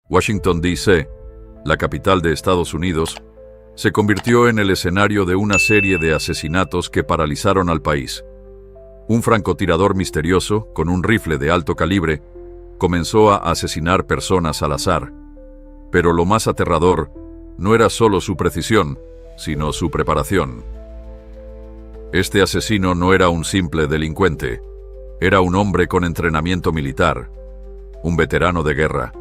Washington, D.C., la capital de Estados Unidos, se convirtió en el escenario de una serie de asesinatos que paralizaron al país. Un francotirador misterioso, con un rifle de alto calibre, comenzó a asesinar personas al azar. Pero lo más aterrador no era solo su precisión, sino su preparación. Este asesino no era un simple delincuente, era un hombre con entrenamiento militar, un veterano de guerra,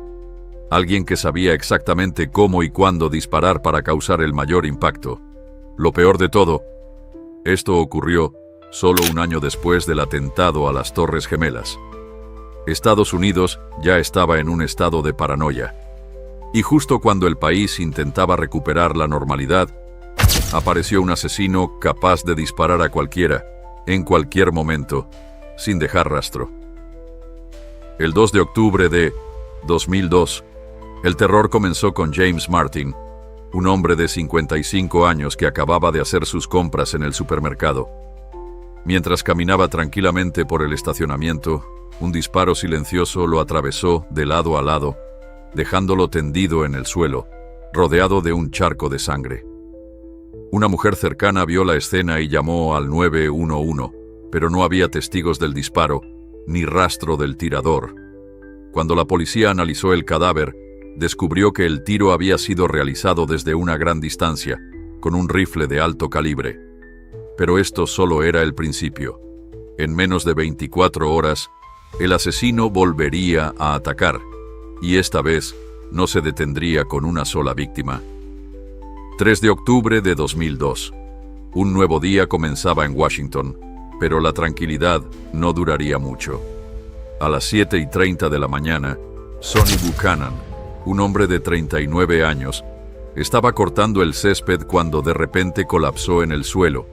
alguien que sabía exactamente cómo y cuándo disparar para causar el mayor impacto. Lo peor de todo, esto ocurrió solo un año después del atentado a las Torres Gemelas. Estados Unidos ya estaba en un estado de paranoia. Y justo cuando el país intentaba recuperar la normalidad, apareció un asesino capaz de disparar a cualquiera, en cualquier momento, sin dejar rastro. El 2 de octubre de 2002, el terror comenzó con James Martin, un hombre de 55 años que acababa de hacer sus compras en el supermercado. Mientras caminaba tranquilamente por el estacionamiento, un disparo silencioso lo atravesó de lado a lado, dejándolo tendido en el suelo, rodeado de un charco de sangre. Una mujer cercana vio la escena y llamó al 911, pero no había testigos del disparo, ni rastro del tirador. Cuando la policía analizó el cadáver, descubrió que el tiro había sido realizado desde una gran distancia, con un rifle de alto calibre. Pero esto solo era el principio. En menos de 24 horas, el asesino volvería a atacar, y esta vez no se detendría con una sola víctima. 3 de octubre de 2002. Un nuevo día comenzaba en Washington, pero la tranquilidad no duraría mucho. A las 7:30 de la mañana, Sonny Buchanan, un hombre de 39 años, estaba cortando el césped cuando de repente colapsó en el suelo,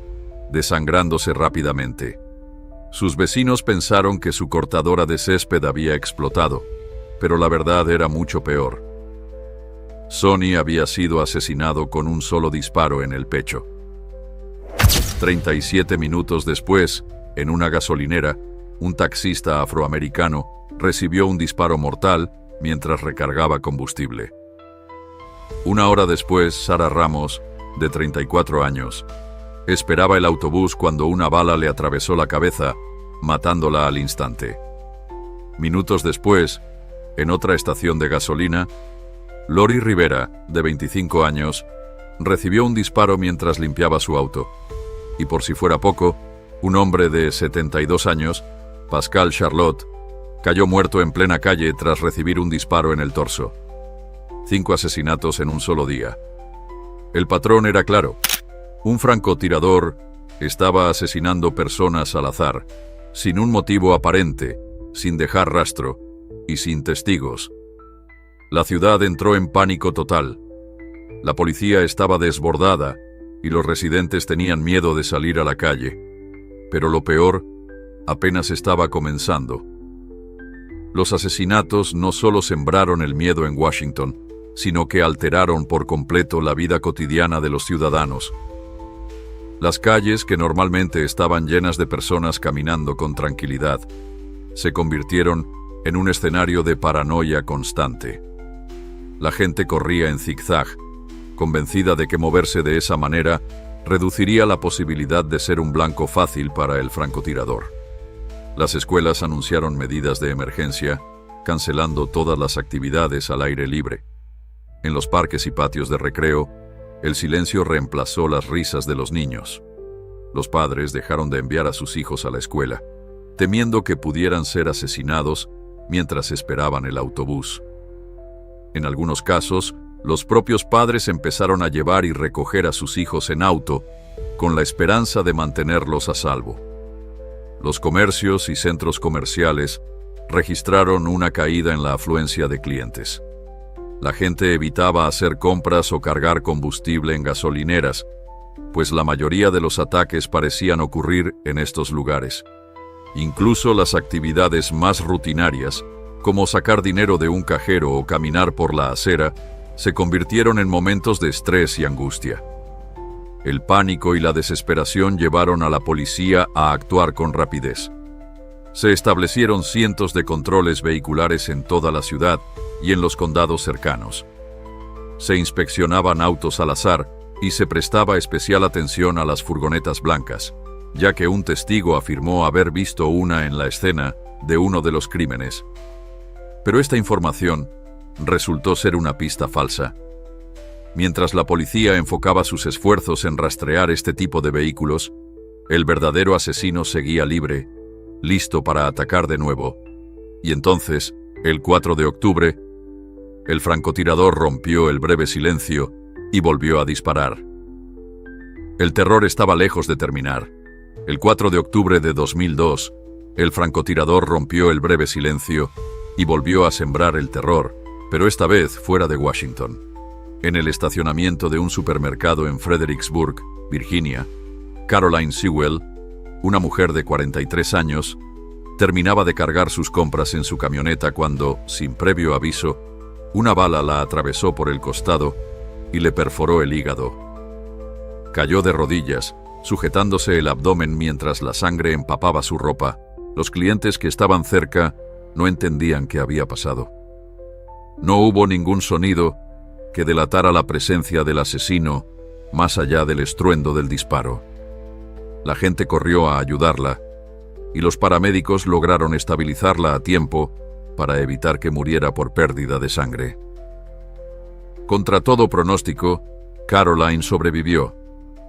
desangrándose rápidamente. Sus vecinos pensaron que su cortadora de césped había explotado, pero la verdad era mucho peor. Sonny había sido asesinado con un solo disparo en el pecho. 37 minutos después, en una gasolinera, un taxista afroamericano recibió un disparo mortal mientras recargaba combustible. Una hora después, Sarah Ramos, de 34 años, esperaba el autobús cuando una bala le atravesó la cabeza, matándola al instante. Minutos después, en otra estación de gasolina, Lori Rivera, de 25 años, recibió un disparo mientras limpiaba su auto. Y por si fuera poco, un hombre de 72 años, Pascal Charlotte, cayó muerto en plena calle tras recibir un disparo en el torso. 5 asesinatos en un solo día. El patrón era claro. Un francotirador estaba asesinando personas al azar, sin un motivo aparente, sin dejar rastro y sin testigos. La ciudad entró en pánico total. La policía estaba desbordada y los residentes tenían miedo de salir a la calle. Pero lo peor apenas estaba comenzando. Los asesinatos no solo sembraron el miedo en Washington, sino que alteraron por completo la vida cotidiana de los ciudadanos. Las calles, que normalmente estaban llenas de personas caminando con tranquilidad, se convirtieron en un escenario de paranoia constante. La gente corría en zigzag, convencida de que moverse de esa manera reduciría la posibilidad de ser un blanco fácil para el francotirador. Las escuelas anunciaron medidas de emergencia, cancelando todas las actividades al aire libre. En los parques y patios de recreo, el silencio reemplazó las risas de los niños. Los padres dejaron de enviar a sus hijos a la escuela, temiendo que pudieran ser asesinados mientras esperaban el autobús. En algunos casos, los propios padres empezaron a llevar y recoger a sus hijos en auto, con la esperanza de mantenerlos a salvo. Los comercios y centros comerciales registraron una caída en la afluencia de clientes. La gente evitaba hacer compras o cargar combustible en gasolineras, pues la mayoría de los ataques parecían ocurrir en estos lugares. Incluso las actividades más rutinarias, como sacar dinero de un cajero o caminar por la acera, se convirtieron en momentos de estrés y angustia. El pánico y la desesperación llevaron a la policía a actuar con rapidez. Se establecieron cientos de controles vehiculares en toda la ciudad y en los condados cercanos. Se inspeccionaban autos al azar y se prestaba especial atención a las furgonetas blancas, ya que un testigo afirmó haber visto una en la escena de uno de los crímenes. Pero esta información resultó ser una pista falsa. Mientras la policía enfocaba sus esfuerzos en rastrear este tipo de vehículos, el verdadero asesino seguía libre, listo para atacar de nuevo. Y entonces, el 4 de octubre, el francotirador rompió el breve silencio y volvió a disparar. El terror estaba lejos de terminar. El 4 de octubre de 2002, el francotirador rompió el breve silencio y volvió a sembrar el terror, pero esta vez fuera de Washington. En el estacionamiento de un supermercado en Fredericksburg, Virginia, Caroline Sewell, una mujer de 43 años, terminaba de cargar sus compras en su camioneta cuando, sin previo aviso, una bala la atravesó por el costado y le perforó el hígado. Cayó de rodillas, sujetándose el abdomen mientras la sangre empapaba su ropa. Los clientes que estaban cerca no entendían qué había pasado. No hubo ningún sonido que delatara la presencia del asesino más allá del estruendo del disparo. La gente corrió a ayudarla y los paramédicos lograron estabilizarla a tiempo para evitar que muriera por pérdida de sangre. Contra todo pronóstico, Caroline sobrevivió,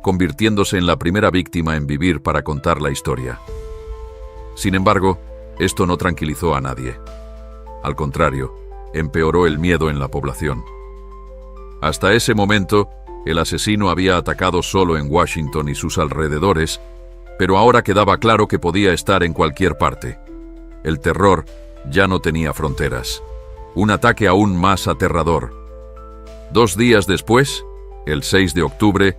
convirtiéndose en la primera víctima en vivir para contar la historia. Sin embargo, esto no tranquilizó a nadie. Al contrario, empeoró el miedo en la población. Hasta ese momento, el asesino había atacado solo en Washington y sus alrededores, pero ahora quedaba claro que podía estar en cualquier parte. El terror ya no tenía fronteras. Un ataque aún más aterrador. 2 días después, el 6 de octubre,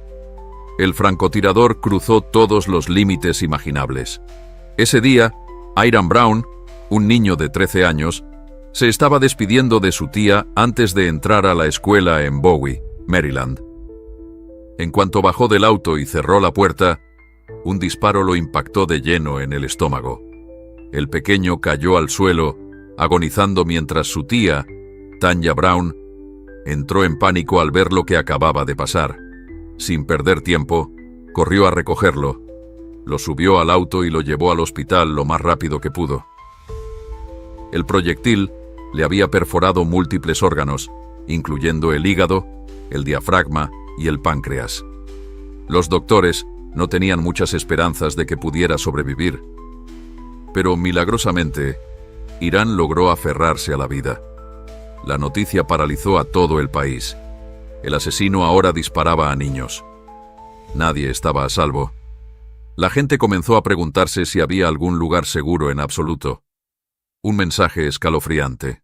el francotirador cruzó todos los límites imaginables. Ese día, Iran Brown, un niño de 13 años, se estaba despidiendo de su tía antes de entrar a la escuela en Bowie, Maryland. En cuanto bajó del auto y cerró la puerta, un disparo lo impactó de lleno en el estómago. El pequeño cayó al suelo, agonizando mientras su tía, Tanya Brown, entró en pánico al ver lo que acababa de pasar. Sin perder tiempo, corrió a recogerlo, lo subió al auto y lo llevó al hospital lo más rápido que pudo. El proyectil le había perforado múltiples órganos, incluyendo el hígado, el diafragma y el páncreas. Los doctores no tenían muchas esperanzas de que pudiera sobrevivir, pero milagrosamente, Irán logró aferrarse a la vida. La noticia paralizó a todo el país. El asesino ahora disparaba a niños. Nadie estaba a salvo. La gente comenzó a preguntarse si había algún lugar seguro en absoluto. Un mensaje escalofriante.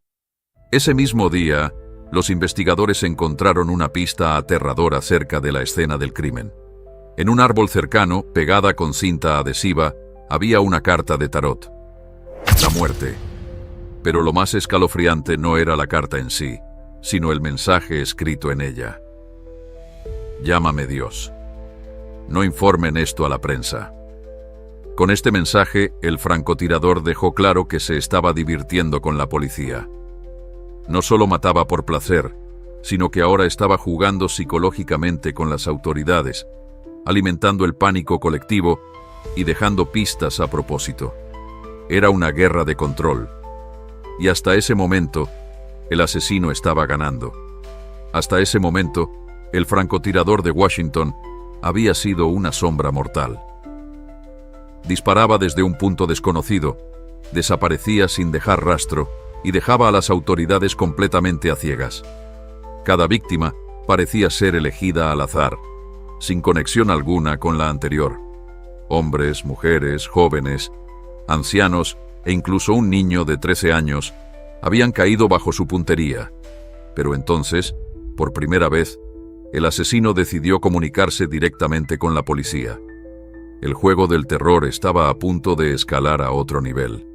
Ese mismo día, los investigadores encontraron una pista aterradora cerca de la escena del crimen. En un árbol cercano, pegada con cinta adhesiva, había una carta de tarot. La muerte. Pero lo más escalofriante no era la carta en sí, sino el mensaje escrito en ella. Llámame Dios. No informen esto a la prensa. Con este mensaje, el francotirador dejó claro que se estaba divirtiendo con la policía. No solo mataba por placer, sino que ahora estaba jugando psicológicamente con las autoridades, alimentando el pánico colectivo y dejando pistas a propósito. Era una guerra de control. Y hasta ese momento, el asesino estaba ganando. Hasta ese momento, el francotirador de Washington había sido una sombra mortal. Disparaba desde un punto desconocido, desaparecía sin dejar rastro y dejaba a las autoridades completamente a ciegas. Cada víctima parecía ser elegida al azar, sin conexión alguna con la anterior. Hombres, mujeres, jóvenes, ancianos e incluso un niño de 13 años habían caído bajo su puntería. Pero entonces, por primera vez, el asesino decidió comunicarse directamente con la policía. El juego del terror estaba a punto de escalar a otro nivel.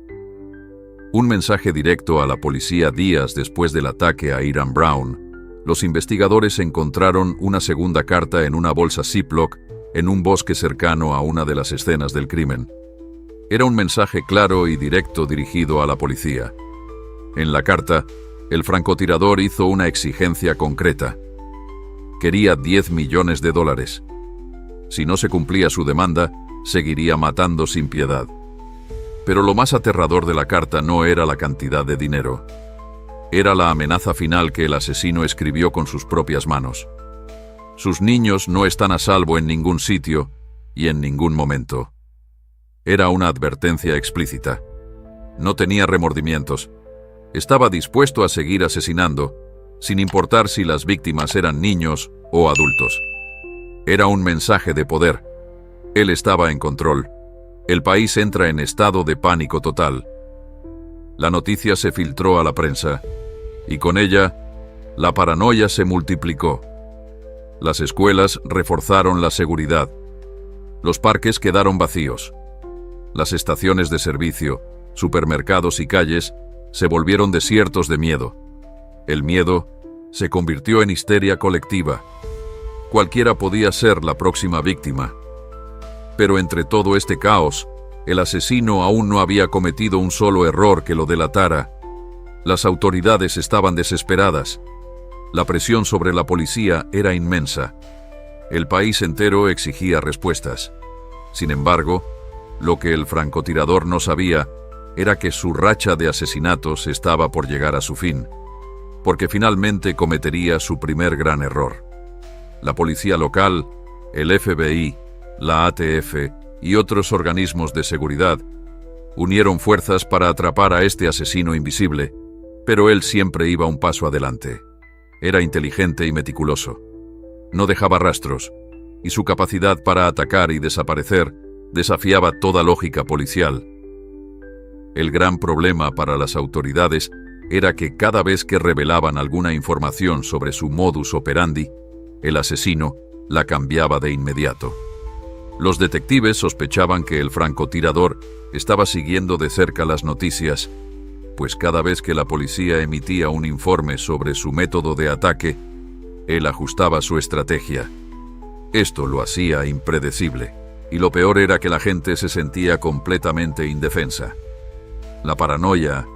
Un mensaje directo a la policía días después del ataque a Iran Brown. Los investigadores encontraron una segunda carta en una bolsa Ziploc en un bosque cercano a una de las escenas del crimen. Era un mensaje claro y directo dirigido a la policía. En la carta, el francotirador hizo una exigencia concreta. Quería $10 millones. Si no se cumplía su demanda, seguiría matando sin piedad. Pero lo más aterrador de la carta no era la cantidad de dinero. Era la amenaza final que el asesino escribió con sus propias manos. Sus niños no están a salvo en ningún sitio y en ningún momento. Era una advertencia explícita. No tenía remordimientos. Estaba dispuesto a seguir asesinando, sin importar si las víctimas eran niños o adultos. Era un mensaje de poder. Él estaba en control. El país entra en estado de pánico total. La noticia se filtró a la prensa, y con ella, la paranoia se multiplicó. Las escuelas reforzaron la seguridad. Los parques quedaron vacíos. Las estaciones de servicio, supermercados y calles se volvieron desiertos de miedo. El miedo se convirtió en histeria colectiva. Cualquiera podía ser la próxima víctima. Pero entre todo este caos, el asesino aún no había cometido un solo error que lo delatara. Las autoridades estaban desesperadas. La presión sobre la policía era inmensa. El país entero exigía respuestas. Sin embargo, lo que el francotirador no sabía era que su racha de asesinatos estaba por llegar a su fin, porque finalmente cometería su primer gran error. La policía local, el FBI, la ATF y otros organismos de seguridad unieron fuerzas para atrapar a este asesino invisible, pero él siempre iba un paso adelante. Era inteligente y meticuloso. No dejaba rastros, y su capacidad para atacar y desaparecer desafiaba toda lógica policial. El gran problema para las autoridades era que cada vez que revelaban alguna información sobre su modus operandi, el asesino la cambiaba de inmediato. Los detectives sospechaban que el francotirador estaba siguiendo de cerca las noticias, pues cada vez que la policía emitía un informe sobre su método de ataque, él ajustaba su estrategia. Esto lo hacía impredecible, y lo peor era que la gente se sentía completamente indefensa. La paranoia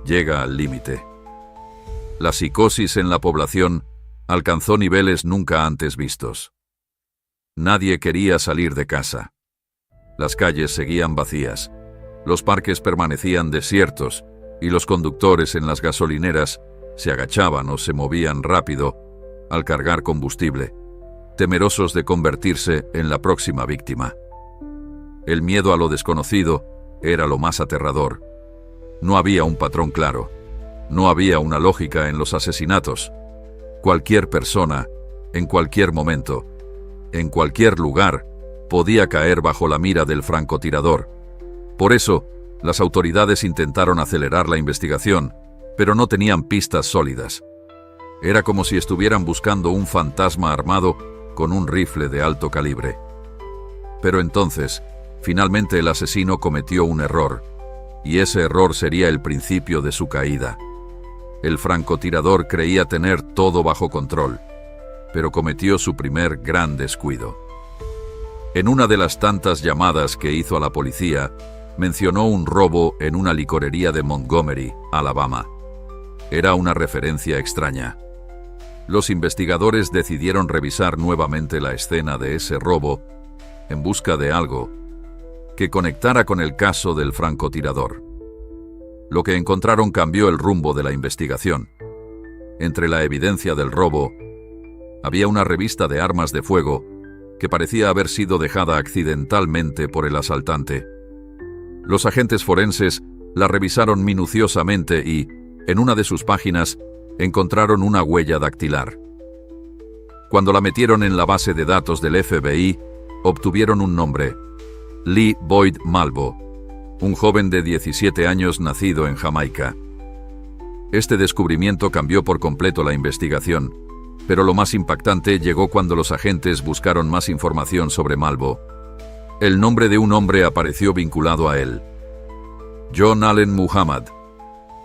llega al límite. La psicosis en la población alcanzó niveles nunca antes vistos. Nadie quería salir de casa. Las calles seguían vacías, los parques permanecían desiertos y los conductores en las gasolineras se agachaban o se movían rápido al cargar combustible, temerosos de convertirse en la próxima víctima. El miedo a lo desconocido era lo más aterrador. No había un patrón claro, no había una lógica en los asesinatos. Cualquier persona, en cualquier momento, en cualquier lugar, podía caer bajo la mira del francotirador. Por eso, las autoridades intentaron acelerar la investigación, pero no tenían pistas sólidas. Era como si estuvieran buscando un fantasma armado con un rifle de alto calibre. Pero entonces, finalmente el asesino cometió un error, y ese error sería el principio de su caída. El francotirador creía tener todo bajo control, pero cometió su primer gran descuido. En una de las tantas llamadas que hizo a la policía, mencionó un robo en una licorería de Montgomery, Alabama. Era una referencia extraña. Los investigadores decidieron revisar nuevamente la escena de ese robo en busca de algo que conectara con el caso del francotirador. Lo que encontraron cambió el rumbo de la investigación. Entre la evidencia del robo, había una revista de armas de fuego que parecía haber sido dejada accidentalmente por el asaltante. Los agentes forenses la revisaron minuciosamente y, en una de sus páginas, encontraron una huella dactilar. Cuando la metieron en la base de datos del FBI, obtuvieron un nombre: Lee Boyd Malvo, un joven de 17 años nacido en Jamaica. Este descubrimiento cambió por completo la investigación, pero lo más impactante llegó cuando los agentes buscaron más información sobre Malvo. El nombre de un hombre apareció vinculado a él: John Allen Muhammad,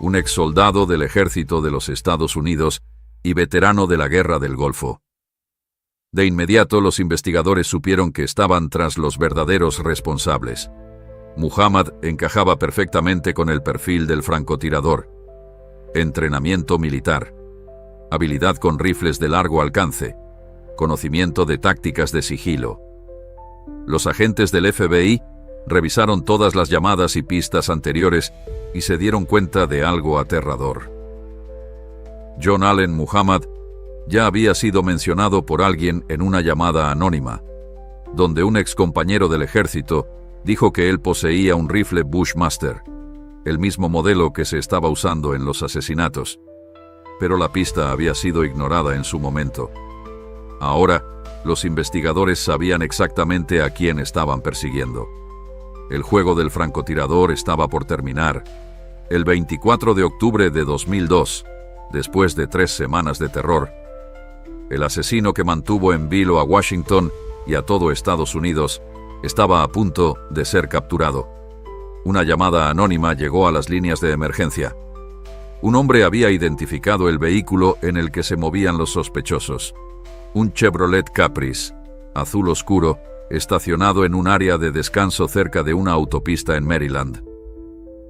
un exsoldado del ejército de los Estados Unidos y veterano de la Guerra del Golfo. De inmediato los investigadores supieron que estaban tras los verdaderos responsables. Muhammad encajaba perfectamente con el perfil del francotirador. Entrenamiento militar, habilidad con rifles de largo alcance, conocimiento de tácticas de sigilo. Los agentes del FBI revisaron todas las llamadas y pistas anteriores y se dieron cuenta de algo aterrador. John Allen Muhammad ya había sido mencionado por alguien en una llamada anónima, donde un excompañero del ejército dijo que él poseía un rifle Bushmaster, el mismo modelo que se estaba usando en los asesinatos. Pero la pista había sido ignorada en su momento. Ahora, los investigadores sabían exactamente a quién estaban persiguiendo. El juego del francotirador estaba por terminar. El 24 de octubre de 2002, después de 3 semanas de terror, el asesino que mantuvo en vilo a Washington y a todo Estados Unidos estaba a punto de ser capturado. Una llamada anónima llegó a las líneas de emergencia. Un hombre había identificado el vehículo en el que se movían los sospechosos. Un Chevrolet Caprice, azul oscuro, estacionado en un área de descanso cerca de una autopista en Maryland.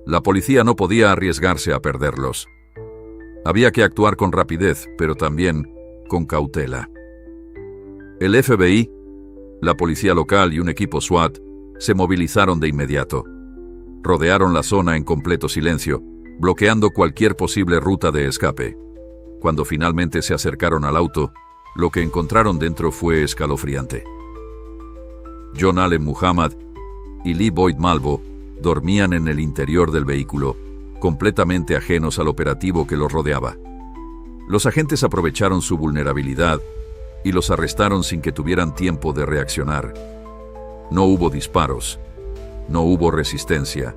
La policía no podía arriesgarse a perderlos. Había que actuar con rapidez, pero también con cautela. El FBI, la policía local y un equipo SWAT se movilizaron de inmediato. Rodearon la zona en completo silencio, bloqueando cualquier posible ruta de escape. Cuando finalmente se acercaron al auto, lo que encontraron dentro fue escalofriante. John Allen Muhammad y Lee Boyd Malvo dormían en el interior del vehículo, completamente ajenos al operativo que los rodeaba. Los agentes aprovecharon su vulnerabilidad y los arrestaron sin que tuvieran tiempo de reaccionar. No hubo disparos, no hubo resistencia.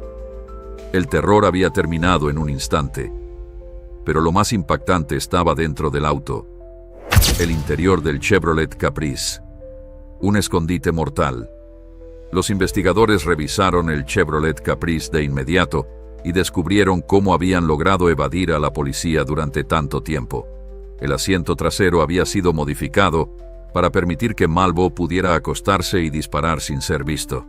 El terror había terminado en un instante, pero lo más impactante estaba dentro del auto, el interior del Chevrolet Caprice, un escondite mortal. Los investigadores revisaron el Chevrolet Caprice de inmediato y descubrieron cómo habían logrado evadir a la policía durante tanto tiempo. El asiento trasero había sido modificado para permitir que Malvo pudiera acostarse y disparar sin ser visto.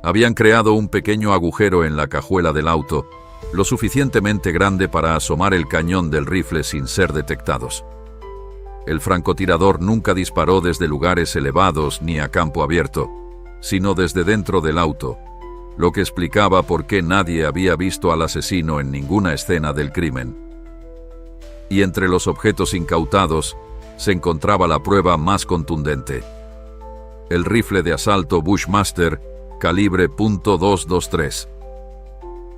Habían creado un pequeño agujero en la cajuela del auto, lo suficientemente grande para asomar el cañón del rifle sin ser detectados. El francotirador nunca disparó desde lugares elevados ni a campo abierto, sino desde dentro del auto, lo que explicaba por qué nadie había visto al asesino en ninguna escena del crimen. Y entre los objetos incautados se encontraba la prueba más contundente: el rifle de asalto Bushmaster calibre .223,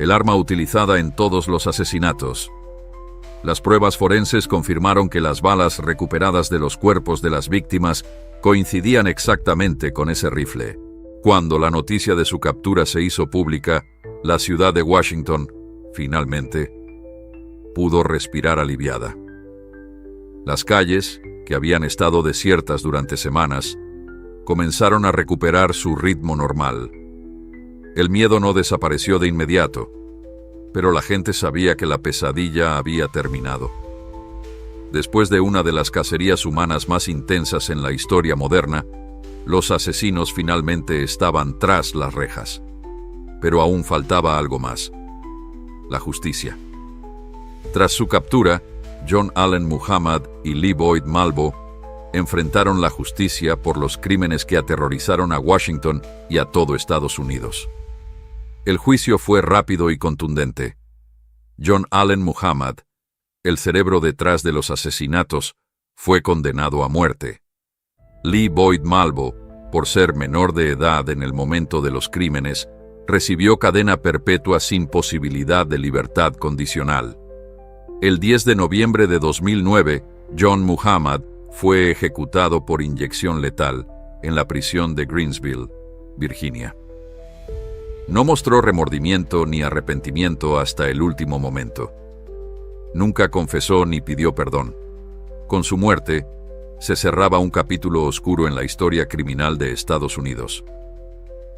el arma utilizada en todos los asesinatos. Las pruebas forenses confirmaron que las balas recuperadas de los cuerpos de las víctimas coincidían exactamente con ese rifle. Cuando la noticia de su captura se hizo pública, la ciudad de Washington, finalmente, pudo respirar aliviada. Las calles, que habían estado desiertas durante semanas, comenzaron a recuperar su ritmo normal. El miedo no desapareció de inmediato, pero la gente sabía que la pesadilla había terminado. Después de una de las cacerías humanas más intensas en la historia moderna, los asesinos finalmente estaban tras las rejas. Pero aún faltaba algo más: la justicia. Tras su captura, John Allen Muhammad y Lee Boyd Malvo enfrentaron la justicia por los crímenes que aterrorizaron a Washington y a todo Estados Unidos. El juicio fue rápido y contundente. John Allen Muhammad, el cerebro detrás de los asesinatos, fue condenado a muerte. Lee Boyd Malvo, por ser menor de edad en el momento de los crímenes, recibió cadena perpetua sin posibilidad de libertad condicional. El 10 de noviembre de 2009, John Muhammad fue ejecutado por inyección letal en la prisión de Greensville, Virginia. No mostró remordimiento ni arrepentimiento hasta el último momento. Nunca confesó ni pidió perdón. Con su muerte, se cerraba un capítulo oscuro en la historia criminal de Estados Unidos.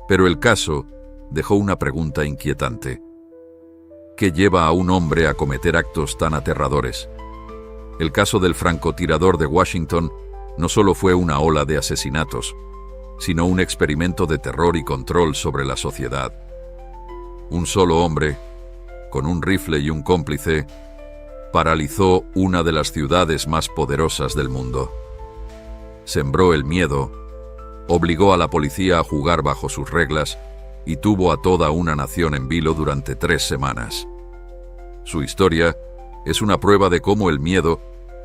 Pero el caso dejó una pregunta inquietante: ¿qué lleva a un hombre a cometer actos tan aterradores? El caso del francotirador de Washington no solo fue una ola de asesinatos, sino un experimento de terror y control sobre la sociedad. Un solo hombre, con un rifle y un cómplice, paralizó una de las ciudades más poderosas del mundo. Sembró el miedo, obligó a la policía a jugar bajo sus reglas y tuvo a toda una nación en vilo durante 3 semanas. Su historia es una prueba de cómo el miedo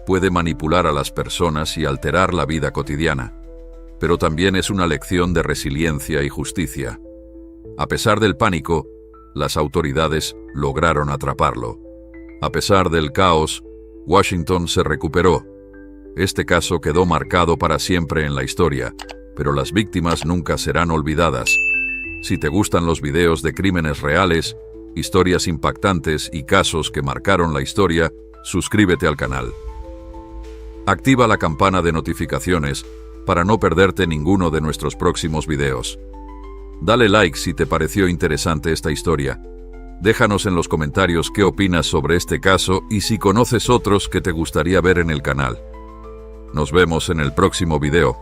puede manipular a las personas y alterar la vida cotidiana, pero también es una lección de resiliencia y justicia. A pesar del pánico, las autoridades lograron atraparlo. A pesar del caos, Washington se recuperó. Este caso quedó marcado para siempre en la historia, pero las víctimas nunca serán olvidadas. Si te gustan los videos de crímenes reales, historias impactantes y casos que marcaron la historia, suscríbete al canal. Activa la campana de notificaciones para no perderte ninguno de nuestros próximos videos. Dale like si te pareció interesante esta historia. Déjanos en los comentarios qué opinas sobre este caso y si conoces otros que te gustaría ver en el canal. Nos vemos en el próximo video.